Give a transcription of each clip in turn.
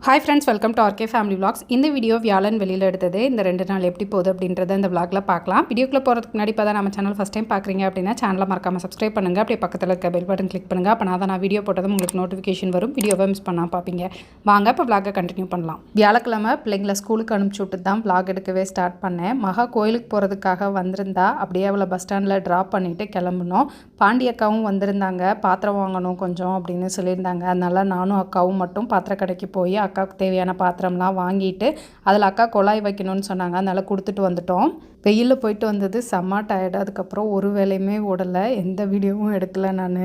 Hi friends, welcome to RK family vlogs. இந்த video வியாழன் வெளியில் எடுத்தது. இந்த 2 நாள் எப்படி போகுது அப்படின்றத இந்த விளாகில் பார்க்கலாம். வீடியோக்குள்ளே போகிறதுக்கு முன்னாடி இப்போ தான் நம்ம சேனல் ஃபஸ்ட் டைம் பார்க்குறீங்க அப்படின்னா சேனலை மறக்காமல் சப்ஸ்கிரைப் பண்ணுங்கள். அப்படியே பக்கத்தில் இருக்க பெல் பட்டன் கிளிக் பண்ணுங்கள். அப்போ நான் வீடியோ போட்டதும் உங்களுக்கு நோட்டிஃபிகேஷன் வரும். வீடியோவை மிஸ் பண்ணால் பார்ப்பீங்க. வாங்க இப்போ விளாகை கண்டினியூ பண்ணலாம். வியாழக்கிழமை பிள்ளைங்களை ஸ்கூலுக்கு அனுப்பிச்சி விட்டு தான் விளாக் எடுக்கவே ஸ்டார்ட் பண்ணேன். மகா கோயிலுக்கு போகிறதுக்காக வந்திருந்தா. அப்படியே அவளை பஸ் ஸ்டாண்டில் ட்ராப் பண்ணிவிட்டு கிளம்புனோம். பாண்டி அக்காவும் வந்திருந்தாங்க. பாத்திரம் வாங்கணும் கொஞ்சம் அப்படின்னு சொல்லியிருந்தாங்க. அதனால் நானும் அக்காவும் மட்டும் பாத்திர கடைக்கு போய் அக்காவுக்கு தேவையான பாத்திரம்லாம் வாங்கிட்டு அதில் அக்கா குழாய் வைக்கணும்னு சொன்னாங்க. அதனால் கொடுத்துட்டு வந்துட்டோம். வெயிலில் போயிட்டு வந்தது செம்ம டயர்டு. அதுக்கப்புறம் ஒரு வேலையுமே ஓடலை, எந்த வீடியோவும் எடுக்கலை. நான்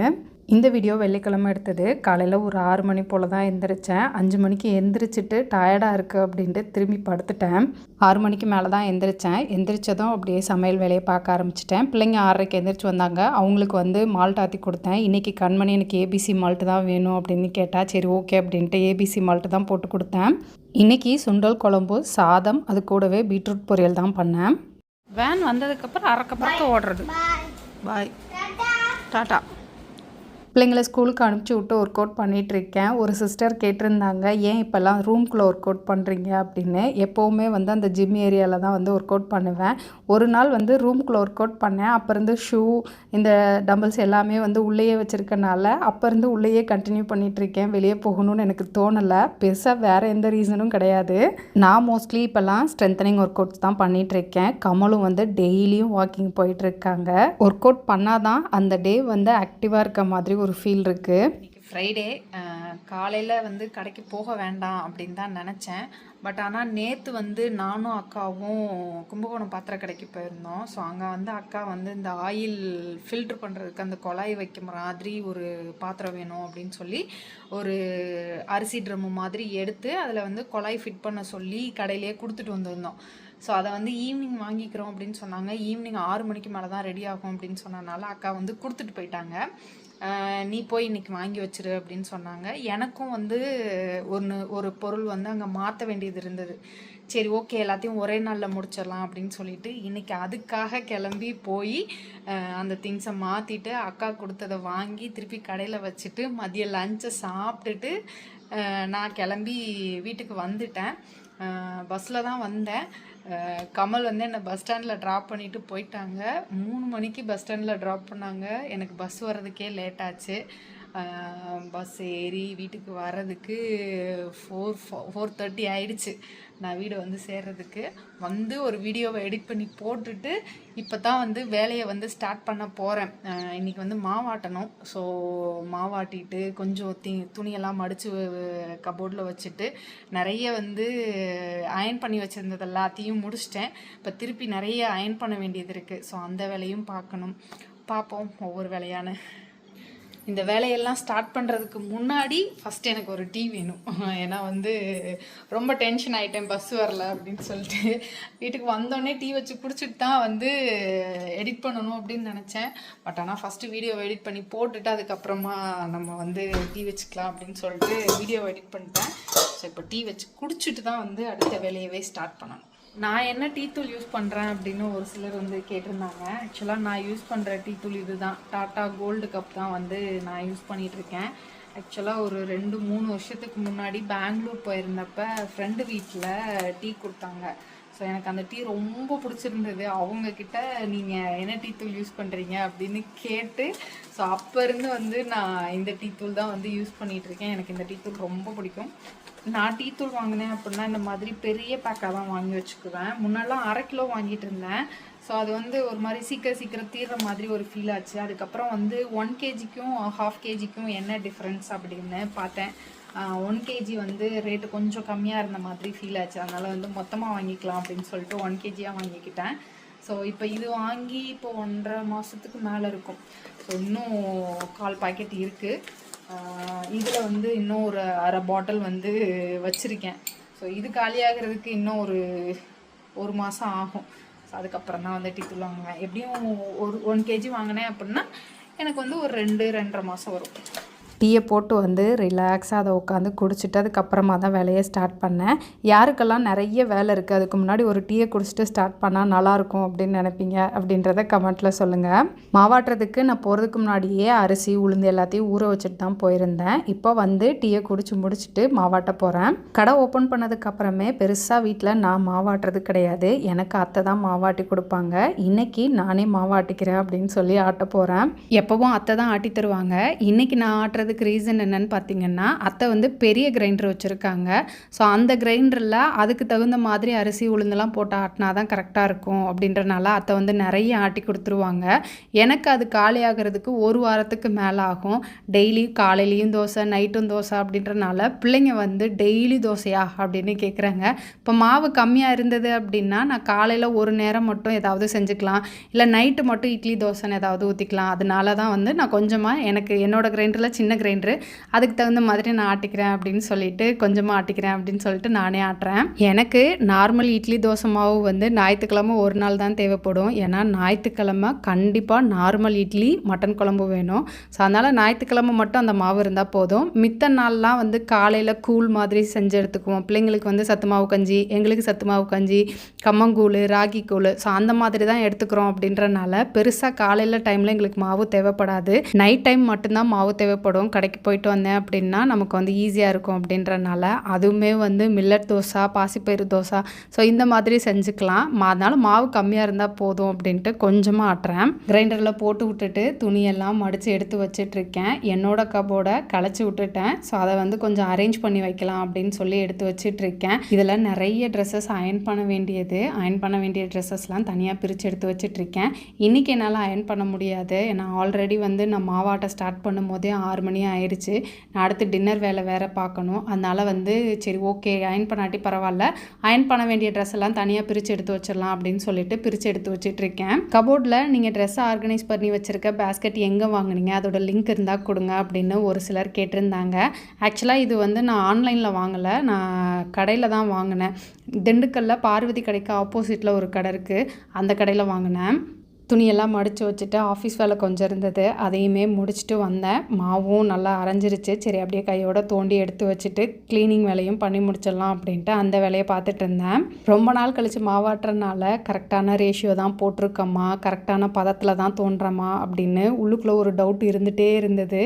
இந்த வீடியோ வெள்ளிக்கிழமை எடுத்தது. காலையில் ஒரு 6 மணி போல் தான் எந்திரிச்சேன். 5 மணிக்கு எந்திரிச்சிட்டு டயர்டாக இருக்குது அப்படின்ட்டு திரும்பி படுத்துட்டேன். 6 மணிக்கு மேலே தான் எந்திரிச்சேன். எந்திரிச்சதும் அப்படியே சமையல் வேலையை பார்க்க ஆரம்பிச்சிட்டேன். பிள்ளைங்க 6:30க்கு எந்திரிச்சு வந்தாங்க. அவங்களுக்கு வந்து மால்ட் ஆற்றி கொடுத்தேன். இன்றைக்கி கண்மணி எனக்கு ஏபிசி மால்ட்டு தான் வேணும் அப்படின்னு கேட்டால் சரி ஓகே அப்படின்ட்டு ஏபிசி மால்ட்டு தான் போட்டு கொடுத்தேன். இன்றைக்கி சுண்டல் குழம்பு, சாதம், அது கூடவே பீட்ரூட் பொரியல் தான் பண்ணேன். வேன் வந்ததுக்கப்புறம் அறக்க ஓடுறது. பாய், டாட்டா. பிள்ளைங்களை ஸ்கூலுக்கு அனுப்பிச்சி விட்டு ஒர்க் அவுட் பண்ணிகிட்ருக்கேன். ஒரு சிஸ்டர் கேட்டிருந்தாங்க, ஏன் இப்போல்லாம் ரூம்குள்ளே ஒர்க் அவுட் பண்ணுறீங்க அப்படின்னு. எப்போவுமே வந்து அந்த ஜிம் ஏரியாவில் தான் வந்து ஒர்க் அவுட் பண்ணுவேன். ஒரு நாள் வந்து ரூம்குள்ளே ஒர்க் அவுட் பண்ணேன். அப்போ இருந்து ஷூ, இந்த டம்பிள்ஸ் எல்லாமே வந்து உள்ளேயே வச்சுருக்கனால அப்போ இருந்து உள்ளேயே கண்டினியூ பண்ணிகிட்ருக்கேன். வெளியே போகணும்னு எனக்கு தோணலை. பெருசாக வேறு எந்த ரீசனும் கிடையாது. நான் மோஸ்ட்லி இப்போல்லாம் ஸ்ட்ரென்தனிங் ஒர்க் அவுட்ஸ் தான் பண்ணிகிட்ருக்கேன். கமலும் வந்து டெய்லியும் வாக்கிங் போயிட்டுருக்காங்க. ஒர்க் அவுட் பண்ணால் தான் அந்த டே வந்து ஆக்டிவாக இருக்க மாதிரி ஒரு ஃபீல் இருக்குது. இன்றைக்கி ஃப்ரைடே. காலையில் வந்து கடைக்கு போக வேண்டாம் அப்படின்னு தான் நினச்சேன். பட் ஆனால் நேற்று வந்து நானும் அக்காவும் கும்பகோணம் பாத்திர கடைக்கு போயிருந்தோம். ஸோ அங்கே வந்து அக்கா வந்து இந்த ஆயில் ஃபில்ட்ரு பண்ணுறதுக்கு அந்த குழாய் வைக்க மாதிரி ஒரு பாத்திரம் வேணும் அப்படின்னு சொல்லி ஒரு அரிசி ட்ரம்மு மாதிரி எடுத்து அதில் வந்து குழாய் ஃபிட் பண்ண சொல்லி கடையிலே கொடுத்துட்டு வந்திருந்தோம். ஸோ அதை வந்து ஈவினிங் வாங்கிக்கிறோம் அப்படின்னு சொன்னாங்க. ஈவினிங் 6 மணிக்கு மேலே தான் ரெடி ஆகும் அப்படின்னு சொன்னனால அக்கா வந்து கொடுத்துட்டு போயிட்டாங்க. நீ போய் இன்றைக்கி வாங்கி வச்சிரு அப்படின்னு சொன்னாங்க. எனக்கும் வந்து ஒரு பொருள் வந்து அங்கே மாற்ற வேண்டியது இருந்தது. சரி ஓகே, எல்லாத்தையும் ஒரே நாளில் முடிச்சிடலாம் அப்படின்னு சொல்லிட்டு இன்றைக்கி அதுக்காக கிளம்பி போய் அந்த திங்ஸை மாற்றிட்டு அக்கா கொடுத்ததை வாங்கி திருப்பி கடையில் வச்சுட்டு மதியம் லஞ்சை சாப்பிட்டுட்டு நான் கிளம்பி வீட்டுக்கு வந்துட்டேன். பஸ்ஸில் தான் வந்தேன். கமல் வந்து என்னை பஸ் ஸ்டாண்டில் ட்ராப் பண்ணிவிட்டு போயிட்டாங்க. 3 மணிக்கு பஸ் ஸ்டாண்டில் ட்ராப் பண்ணாங்க. எனக்கு பஸ் வர்றதுக்கே லேட் ஆச்சு. பஸ் ஏறி வீட்டுக்கு வர்றதுக்கு 4:30 ஆயிடுச்சு. நான் வீடு வந்து சேர்றதுக்கு வந்து ஒரு வீடியோவை எடிட் பண்ணி போட்டுட்டு இப்போ தான் வந்து வேலையை வந்து ஸ்டார்ட் பண்ண போகிறேன். இன்றைக்கி வந்து மாவாட்டணும். ஸோ மாவாட்டிட்டு கொஞ்சம் துணியெல்லாம் மடித்து கபோர்டில் வச்சுட்டு நிறைய வந்து அயன் பண்ணி வச்சுருந்தது எல்லாத்தையும் முடிச்சிட்டேன். இப்போ திருப்பி நிறைய அயன் பண்ண வேண்டியது இருக்குது. ஸோ அந்த வேலையும் பார்க்கணும். பார்ப்போம் ஒவ்வொரு வேலையான. இந்த வேலையெல்லாம் ஸ்டார்ட் பண்ணுறதுக்கு முன்னாடி ஃபஸ்ட்டு எனக்கு ஒரு டீ வேணும். ஏன்னா வந்து ரொம்ப டென்ஷன் ஆகிட்டேன் பஸ் வரல அப்படின்னு சொல்லிட்டு. வீட்டுக்கு வந்தோடனே டீ வச்சு குடிச்சிட்டு தான் வந்து எடிட் பண்ணணும் அப்படின்னு நினச்சேன். பட் ஆனால் ஃபஸ்ட்டு வீடியோவை எடிட் பண்ணி போட்டுட்டு அதுக்கப்புறமா நம்ம வந்து டீ வச்சுக்கலாம் அப்படின்னு சொல்லிட்டு வீடியோவை எடிட் பண்ணிட்டேன். ஸோ இப்போ டீ வச்சு குடிச்சிட்டு தான் வந்து அடுத்த வேலையவே ஸ்டார்ட் பண்ணணும். நான் என்ன டீ தூள் யூஸ் பண்ணுறேன் அப்படின்னு ஒரு சிலர் வந்து கேட்டிருந்தாங்க. ஆக்சுவலாக நான் யூஸ் பண்ணுற டீ தூள் இது தான். டாட்டா கோல்டு கப் தான் வந்து நான் யூஸ் பண்ணிகிட்ருக்கேன். ஆக்சுவலாக ஒரு 2-3 வருஷத்துக்கு முன்னாடி பெங்களூர் போயிருந்தப்ப ஃப்ரெண்டு வீட்டில் டீ கொடுத்தாங்க. ஸோ எனக்கு அந்த டீ ரொம்ப பிடிச்சிருந்தது. அவங்கக்கிட்ட நீங்கள் என்ன டீ தூள் யூஸ் பண்ணுறீங்க அப்படின்னு கேட்டு ஸோ அப்போ இருந்து வந்து நான் இந்த டீ தூள் தான் வந்து யூஸ் பண்ணிகிட்ருக்கேன். எனக்கு இந்த டீ தூள் ரொம்ப பிடிக்கும். நான் டீ தூள் வாங்கினேன் அப்படின்னா இந்த மாதிரி பெரிய பேக்காக தான் வாங்கி வச்சுக்குவேன். முன்னெல்லாம் 1/2 கிலோ வாங்கிட்டு இருந்தேன். ஸோ அது வந்து ஒரு மாதிரி சீக்கிரம் தீர்ற மாதிரி ஒரு ஃபீல் ஆச்சு. அதுக்கப்புறம் வந்து 1 kgக்கும் 1/2 kgக்கும் என்ன டிஃப்ரென்ஸ் அப்படின்னு பார்த்தேன். 1 kg வந்து ரேட்டு கொஞ்சம் கம்மியாக இருந்த மாதிரி ஃபீல் ஆச்சு. அதனால் வந்து மொத்தமாக வாங்கிக்கலாம் அப்படின்னு சொல்லிட்டு 1 kgயாக வாங்கிக்கிட்டேன். ஸோ இப்போ இது வாங்கி இப்போ 1.5 மாதத்துக்கு மேலே இருக்கும். ஸோ இன்னும் 1/4 பாக்கெட் இருக்குது. இதில் வந்து இன்னும் ஒரு 1/2 பாட்டில் வந்து வச்சுருக்கேன். ஸோ இது காலியாகிறதுக்கு இன்னும் ஒரு மாதம் ஆகும். ஸோ அதுக்கப்புறம் தான் வந்து டீ தூள் வாங்குவேன். எப்படியும் 1 kg வாங்கினேன் அப்படின்னா எனக்கு வந்து ஒரு 2-2.5 மாதம் வரும். டீயை போட்டு வந்து ரிலாக்ஸாக அதை உட்காந்து குடிச்சிட்டு அதுக்கப்புறமா தான் வேலையை ஸ்டார்ட் பண்ணேன். யாருக்கெல்லாம் நிறைய வேலை இருக்குது, அதுக்கு முன்னாடி ஒரு டீயை குடிச்சிட்டு ஸ்டார்ட் பண்ணால் நல்லாயிருக்கும் அப்படின்னு நினைப்பீங்க அப்படின்றத கமெண்ட்டில் சொல்லுங்கள். மாவாட்டுறதுக்கு நான் போகிறதுக்கு முன்னாடியே அரிசி உளுந்து எல்லாத்தையும் ஊற வச்சுட்டு தான் போயிருந்தேன். இப்போ வந்து டீயை குடிச்சு முடிச்சுட்டு மாவாட்ட போகிறேன். கடை ஓப்பன் பண்ணதுக்கப்புறமே பெருசாக வீட்டில் நான் மாவாட்டுறது கிடையாது. எனக்கு அத்தை தான் மாவாட்டி கொடுப்பாங்க. இன்றைக்கி நானே மாவாட்டிக்கிறேன் அப்படின்னு சொல்லி ஆட்ட போகிறேன். எப்போவும் அத்தை தான் ஆட்டி தருவாங்க. இன்றைக்கி நான் ஆட்டுறதுக்கு ரீசன் என்னன்னு பார்த்தீங்கன்னா, அத்தை வந்து பெரிய கிரைண்டர் வச்சுருக்காங்க. ஸோ அந்த கிரைண்டரில் அதுக்கு தகுந்த மாதிரி அரிசி உளுந்தெல்லாம் போட்டு ஆட்டினா தான் கரெக்டாக இருக்கும் அப்படின்றனால அத்தை வந்து நிறைய ஆட்டி கொடுத்துருவாங்க. எனக்கு அது காலி ஆகிறதுக்கு ஒரு வாரத்துக்கு மேலே ஆகும். டெய்லி காலையிலையும் தோசை நைட்டும் தோசை அப்படின்றனால பிள்ளைங்க வந்து டெய்லி தோசையா அப்படின்னு கேட்குறாங்க. இப்போ மாவு கம்மியாக இருந்தது அப்படின்னா நான் காலையில் ஒரு நேரம் மட்டும் ஏதாவது செஞ்சுக்கலாம், இல்லை நைட்டு மட்டும் இட்லி தோசைன்னு ஏதாவது ஊற்றிக்கலாம். அதனால தான் வந்து நான் கொஞ்சமாக எனக்கு என்னோடய கிரைண்டரில் சின்ன கிரைண்டரு, அதுக்கு தகுந்த மாதிரி நான் ஆட்டிக்கிறேன் அப்படின்னு சொல்லிட்டு கொஞ்சமாக ஆட்டிக்கிறேன் அப்படின்னு சொல்லிட்டு நானே ஆட்டுறேன். எனக்கு நார்மல் இட்லி தோசை மாவு வந்து ஞாயிற்றுக்கிழமை ஒரு நாள் தான் தேவைப்படும். ஏன்னா ஞாயிற்றுக்கிழமை கண்டிப்பாக நார்மல் இட்லி மட்டன் குழம்பு வேணும். ஸோ அதனால் ஞாயிற்றுக்கிழமை மட்டும் அந்த மாவு இருந்தால் போதும். மித்த நாள்லாம் வந்து காலையில் கூழ் மாதிரி செஞ்சு எடுத்துக்குவோம். பிள்ளைங்களுக்கு வந்து சத்து மாவு கஞ்சி, எங்களுக்கு சத்து மாவு கஞ்சி, கம்மங்கூழ், ராகி கூழ், ஸோ அந்த மாதிரி தான் எடுத்துக்கிறோம். அப்படின்றனால பெருசாக காலையில் டைமில் எங்களுக்கு மாவு தேவைப்படாது. நைட் டைம் மட்டும்தான் மாவு தேவைப்படும். கடைக்கு போயிட்டு வந்தேன் அப்படின்னா நமக்கு வந்து ஈஸியாக இருக்கும் அப்படின்றனால அதுவுமே வந்து மில்லட் தோசை, பாசிப்பயிறு தோசை, ஸோ இந்த மாதிரி செஞ்சுக்கலாம். அதனால மாவு கம்மியாக இருந்தால் போதும் அப்படின்ட்டு கொஞ்சமாக ஆட்டுறேன். கிரைண்டரில் போட்டு விட்டுட்டு துணியெல்லாம் மடித்து எடுத்து வச்சிட்ருக்கேன். என்னோட கபோர்டை களைச்சி விட்டுட்டேன். ஸோ அதை வந்து கொஞ்சம் அரேஞ்ச் பண்ணி வைக்கலாம் அப்படின்னு சொல்லி எடுத்து வச்சிட்ருக்கேன். இதில் நிறைய ட்ரெஸ்ஸஸ் அயர்ன் பண்ண வேண்டிய ட்ரெஸ்ஸஸ்லாம் தனியாக பிரித்து எடுத்து வச்சிட்ருக்கேன். இன்றைக்கி என்னால் அயர்ன் பண்ண முடியாது. ஏன்னா ஆல்ரெடி வந்து நான் மாவாட்ட ஸ்டார்ட் பண்ணும் போதே 6 மணி ஆயிடுச்சு. நான் அடுத்து டின்னர் வேலை வேறு பார்க்கணும். அதனால் வந்து சரி ஓகே அயர்ன் பண்ணாட்டி பரவாயில்ல, அயர்ன் பண்ண வேண்டிய ட்ரெஸ் எல்லாம் தனியாக பிரித்து எடுத்து வச்சிடலாம் அப்படின்னு சொல்லிட்டு பிரித்து எடுத்து வச்சிட்ருக்கேன். கபோர்டில் நீங்கள் ட்ரெஸ்ஸை ஆர்கனைஸ் பண்ணி வச்சுருக்க பேஸ்கெட் எங்கே வாங்கினீங்க, அதோட லிங்க் இருந்தால் கொடுங்க அப்படின்னு ஒரு சிலர் கேட்டிருந்தாங்க. ஆக்சுவலாக இது வந்து நான் ஆன்லைனில் வாங்கலை, நான் கடையில் தான் வாங்கினேன். திண்டுக்கல்லில் பார்வதி கடைக்கு ஆப்போசிட்டில் ஒரு கடை இருக்குது, அந்த கடையில் வாங்கினேன். துணியெல்லாம் மடித்து வச்சுட்டு ஆஃபீஸ் வேலை கொஞ்சம் இருந்தது, அதையுமே முடிச்சுட்டு வந்தேன். மாவும் நல்லா அரைஞ்சிருச்சு. சரி அப்படியே கையோட தோண்டி எடுத்து வச்சுட்டு க்ளீனிங் வேலையும் பண்ணி முடிச்சிடலாம் அப்படின்ட்டு அந்த வேலையை பார்த்துட்டு இருந்தேன். ரொம்ப நாள் கழித்து மாவாட்டுறதுனால கரெக்டான ரேஷியோ தான் போட்டிருக்கம்மா, கரெக்டான பதத்தில் தான் தோன்றமா அப்படின்னு உள்ளுக்குள்ளே ஒரு டவுட் இருந்துகிட்டே இருந்தது.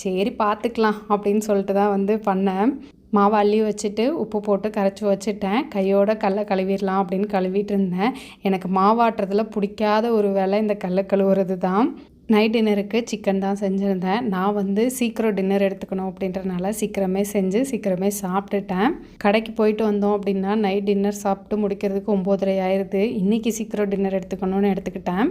சரி பார்த்துக்கலாம் அப்படின்னு சொல்லிட்டு தான் வந்து பண்ணேன். மாவை அள்ளி வச்சுட்டு உப்பு போட்டு கரைச்சி வச்சுட்டேன். கையோட கல்லை கழுவிடலாம் அப்படின்னு கழுவிட்டு இருந்தேன். எனக்கு மாவாட்டுறதுல பிடிக்காத ஒரு வேலை இந்த கல்லை கழுவுறது தான். நைட் டின்னருக்கு சிக்கன் தான் செஞ்சுருந்தேன். நான் வந்து சீக்கிரம் டின்னர் எடுத்துக்கணும் அப்படின்றனால சீக்கிரமே செஞ்சு சீக்கிரமே சாப்பிட்டுட்டேன். கடைக்கு போயிட்டு வந்தோம் அப்படின்னா நைட் டின்னர் சாப்பிட்டு முடிக்கிறதுக்கு 9:30 ஆயிடுது. இன்றைக்கி சீக்கிரம் டின்னர் எடுத்துக்கணும்னு எடுத்துக்கிட்டேன்.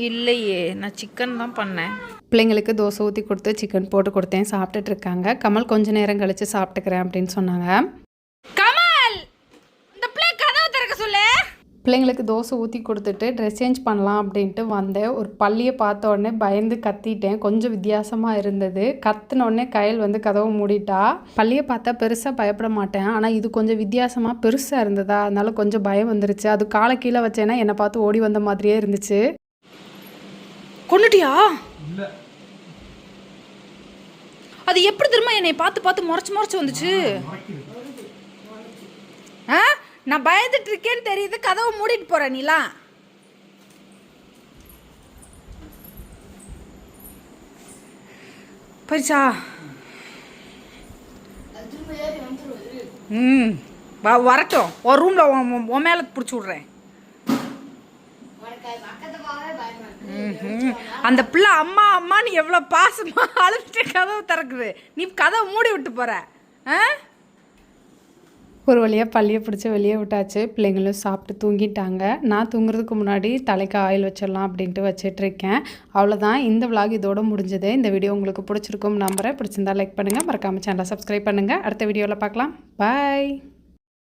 இல்லையே, நான் சிக்கன் தான் பண்ணேன். பிள்ளைங்களுக்கு தோசை ஊற்றி கொடுத்து சிக்கன் போட்டு கொடுத்தேன், சாப்பிட்டுட்டு இருக்காங்க. கமல் கொஞ்ச நேரம் கழித்து சாப்பிட்டுக்கிறேன் அப்படின்னு சொன்னாங்க. கமல், இந்த பிள்ளை கதவை திறக்க சொல்லு. பிள்ளைங்களுக்கு தோசை ஊற்றி கொடுத்துட்டு ட்ரெஸ் சேஞ்ச் பண்ணலாம் அப்படின்ட்டு வந்தேன். ஒரு பள்ளியை பார்த்த உடனே பயந்து கத்திட்டேன். கொஞ்சம் வித்தியாசமாக இருந்தது. கத்தினோடனே கையில் வந்து கதவை மூடிட்டா. பள்ளியை பார்த்தா பெருசாக பயப்பட மாட்டேன், ஆனால் இது கொஞ்சம் வித்தியாசமாக பெருசாக இருந்ததா, அதனால கொஞ்சம் பயம் வந்துருச்சு. அது காலை கீழே வச்சேன்னா என்னை பார்த்து ஓடி வந்த மாதிரியே இருந்துச்சு. கொண்டுட்டியா? அது எப்படி திரும்ப என்னை பார்த்து முறைச்சு வந்துச்சு? நான் பயந்துட்டு இருக்கேன்னு தெரியுது, கதவை மூடிட்டு போற நீலாம். பரிசா வரட்டும், ஒரு ரூம்ல உன் மேல பிடிச்சி விடுறேன். அந்த பிள்ளை அம்மா அம்மான்னு எவ்வளோ பாசமா அழுதுட்டு கதவை திறக்குது, நீ கதவை மூடி விட்டு போற. ஒரு வழியாக பள்ளியை பிடிச்சி வெளியே விட்டாச்சு. பிள்ளைங்களும் சாப்பிட்டு தூங்கிட்டாங்க. நான் தூங்குறதுக்கு முன்னாடி தலைக்கு ஆயில் வச்சிடலாம் அப்படின்ட்டு வச்சிட்ருக்கேன். அவ்வளோதான், இந்த விலாக் இதோடு முடிஞ்சது. இந்த வீடியோ உங்களுக்கு பிடிச்சிருக்கும் நம்புறேன். பிடிச்சிருந்தா லைக் பண்ணுங்கள், மறக்காமல் சேனலை சப்ஸ்கிரைப் பண்ணுங்கள். அடுத்த வீடியோவில் பார்க்கலாம். பாய்.